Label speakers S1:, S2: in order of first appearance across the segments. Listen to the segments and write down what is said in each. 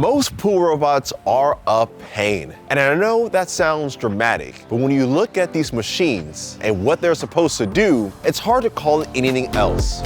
S1: Most pool robots are a pain. And I know that sounds dramatic, but when you look at these machines and what they're supposed to do, it's hard to call it anything else.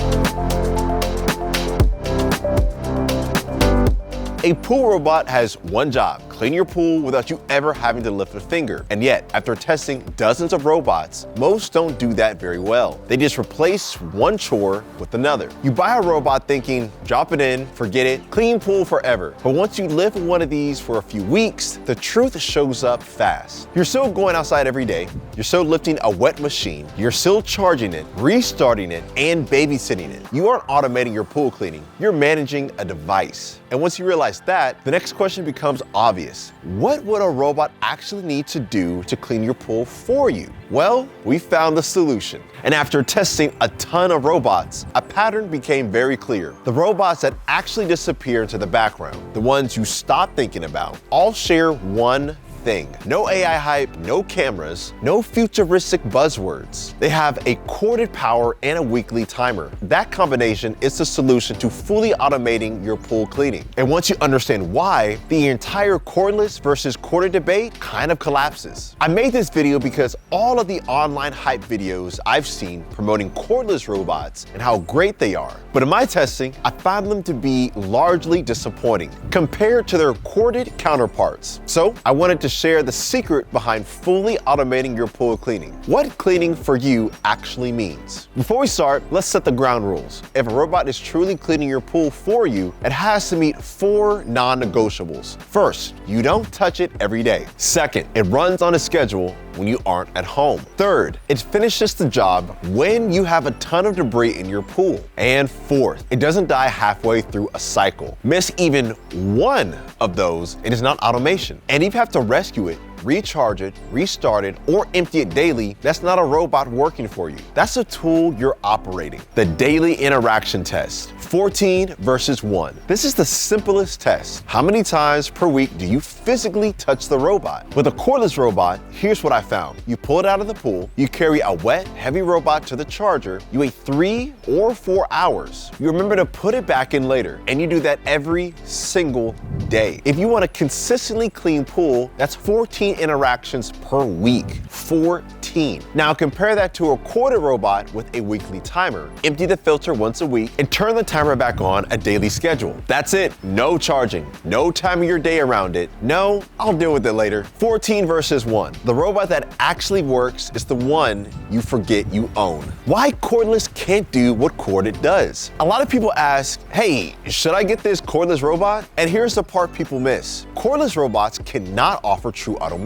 S1: A pool robot has one job: clean your pool without you ever having to lift a finger. And yet, after testing dozens of robots, most don't do that very well. They just replace one chore with another. You buy a robot thinking, drop it in, forget it, clean pool forever. But once you live with one of these for a few weeks, the truth shows up fast. You're still going outside every day, you're still lifting a wet machine, you're still charging it, restarting it, and babysitting it. You aren't automating your pool cleaning, you're managing a device. And once you realize that, the next question becomes obvious. What would a robot actually need to do to clean your pool for you? Well, we found the solution. And after testing a ton of robots, a pattern became very clear. The robots that actually disappear into the background, the ones you stop thinking about, all share one thing. No AI hype, no cameras, no futuristic buzzwords. They have a corded power and a weekly timer. That combination is the solution to fully automating your pool cleaning. And once you understand why, the entire cordless versus corded debate kind of collapses. I made this video because all of the online hype videos I've seen promoting cordless robots and how great they are. But in my testing, I found them to be largely disappointing compared to their corded counterparts. So I wanted to share the secret behind fully automating your pool cleaning. What cleaning for you actually means. Before we start, let's set the ground rules. If a robot is truly cleaning your pool for you, it has to meet 4 non-negotiables. First, you don't touch it every day. Second, it runs on a schedule when you aren't at home. Third, it finishes the job when you have a ton of debris in your pool. And fourth, it doesn't die halfway through a cycle. Miss even one of those, it is not automation. And if you have to rescue it, recharge it, restart it, or empty it daily, that's not a robot working for you. That's a tool you're operating. The daily interaction test, 14 versus 1. This is the simplest test. How many times per week do you physically touch the robot? With a cordless robot, here's what I found. You pull it out of the pool, you carry a wet, heavy robot to the charger, you wait 3 or 4 hours. You remember to put it back in later, and you do that every single day. If you want a consistently clean pool, that's 14 interactions per week. 14. Now compare that to a corded robot with a weekly timer. Empty the filter once a week and turn the timer back on a daily schedule. That's it. No charging, no time of your day around it. No, I'll deal with it later. 14 versus 1. The robot that actually works is the one you forget you own. Why cordless can't do what corded does? A lot of people ask, hey, should I get this cordless robot? And here's the part people miss. Cordless robots cannot offer true automation.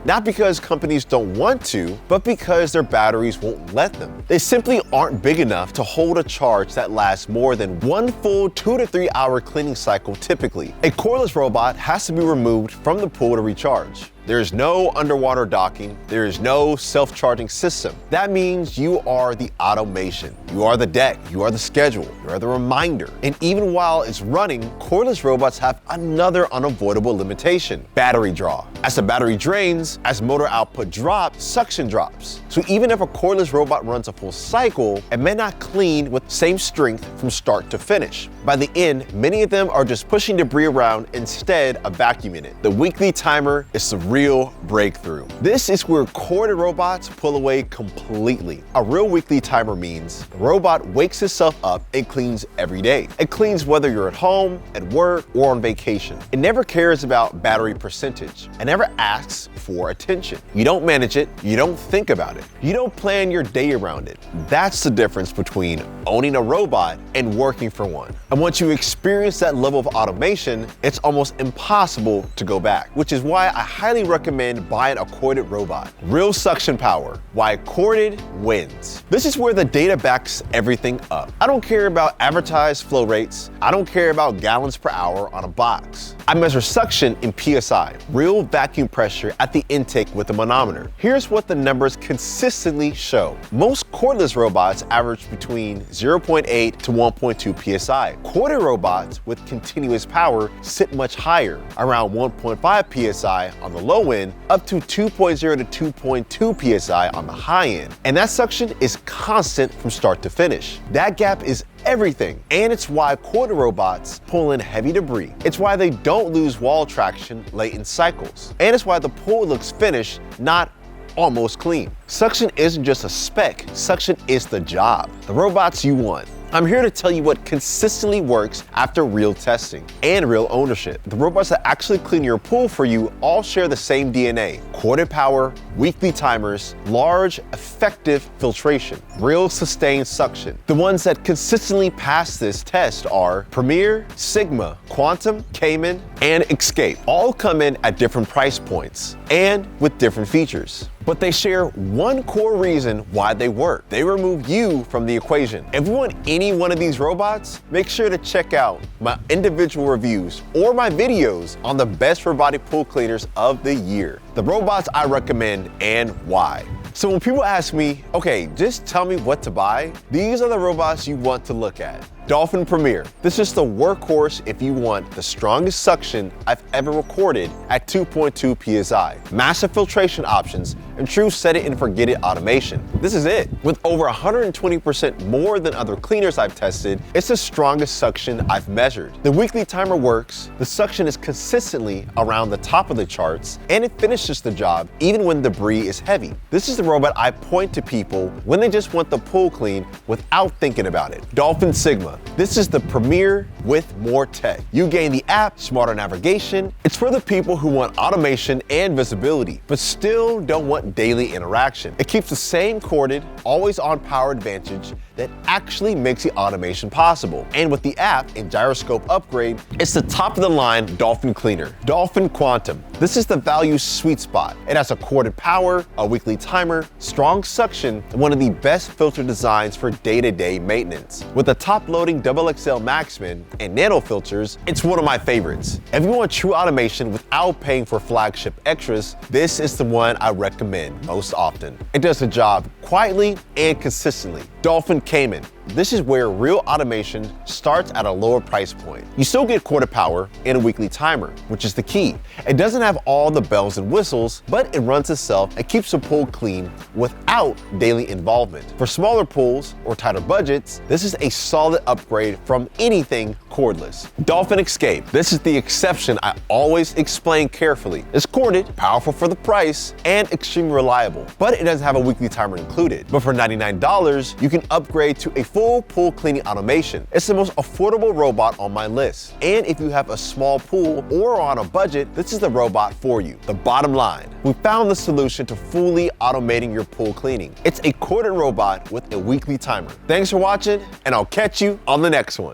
S1: Not because companies don't want to, but because their batteries won't let them. They simply aren't big enough to hold a charge that lasts more than one full 2 to 3 hour cleaning cycle typically. A cordless robot has to be removed from the pool to recharge. There is no underwater docking. There is no self-charging system. That means you are the automation. You are the deck. You are the schedule. You are the reminder. And even while it's running, cordless robots have another unavoidable limitation: battery draw. As the battery drains, as motor output drops, suction drops. So even if a cordless robot runs a full cycle, it may not clean with same strength from start to finish. By the end, many of them are just pushing debris around instead of vacuuming it. The weekly timer is the real breakthrough. This is where corded robots pull away completely. A real weekly timer means the robot wakes itself up and cleans every day. It cleans whether you're at home, at work, or on vacation. It never cares about battery percentage. It never asks for attention. You don't manage it. You don't think about it. You don't plan your day around it. That's the difference between owning a robot and working for one. And once you experience that level of automation, it's almost impossible to go back, which is why I highly recommend buying a corded robot. Real suction power, why corded wins. This is where the data backs everything up. I don't care about advertised flow rates. I don't care about gallons per hour on a box. I measure suction in PSI, real vacuum pressure at the intake with a manometer. Here's what the numbers consistently show. Most cordless robots average between 0.8 to 1.2 PSI. Corded robots with continuous power sit much higher, around 1.5 psi on the low end, up to 2.0 to 2.2 psi on the high end. And that suction is constant from start to finish. That gap is everything, and it's why corded robots pull in heavy debris. It's why they don't lose wall traction late in cycles. And it's why the pull looks finished, not almost clean. Suction isn't just a spec, suction is the job. The robots you want. I'm here to tell you what consistently works after real testing and real ownership. The robots that actually clean your pool for you all share the same DNA: corded power, weekly timers, large, effective filtration, real sustained suction. The ones that consistently pass this test are Premier, Sigma, Quantum, Cayman, and Escape. All come in at different price points and with different features. But they share one core reason why they work. They remove you from the equation. If you want any one of these robots, make sure to check out my individual reviews or my videos on the best robotic pool cleaners of the year, the robots I recommend and why. So when people ask me, okay, just tell me what to buy, these are the robots you want to look at. Dolphin Premier. This is the workhorse if you want the strongest suction I've ever recorded at 2.2 psi. Massive filtration options and true set it and forget it automation. This is it. With over 120% more than other cleaners I've tested, it's the strongest suction I've measured. The weekly timer works, the suction is consistently around the top of the charts, and it finishes the job even when debris is heavy. This is the robot I point to people when they just want the pool clean without thinking about it. Dolphin Sigma. This is the Premier with more tech. You gain the app, smarter navigation. It's for the people who want automation and visibility, but still don't want daily interaction. It keeps the same corded, always on power advantage that actually makes the automation possible. And with the app and gyroscope upgrade, it's the top of the line Dolphin cleaner. Dolphin Quantum. This is the value sweet spot. It has a corded power, a weekly timer, strong suction, and one of the best filter designs for day-to-day maintenance. With the top-loading XXL Maxman and nano filters, it's one of my favorites. If you want true automation without paying for flagship extras, this is the one I recommend most often. It does the job quietly and consistently. Dolphin Cayman. This is where real automation starts at a lower price point. You still get corded power and a weekly timer, which is the key. It doesn't have all the bells and whistles, but it runs itself and keeps the pool clean without daily involvement. For smaller pools or tighter budgets, this is a solid upgrade from anything cordless. Dolphin Escape. This is the exception I always explain carefully. It's corded, powerful for the price, and extremely reliable, but it doesn't have a weekly timer included. But for $99, you can upgrade to a full pool cleaning automation. It's the most affordable robot on my list. And if you have a small pool or on a budget, this is the robot for you. The bottom line, we found the solution to fully automating your pool cleaning. It's a corded robot with a weekly timer. Thanks for watching, and I'll catch you on the next one.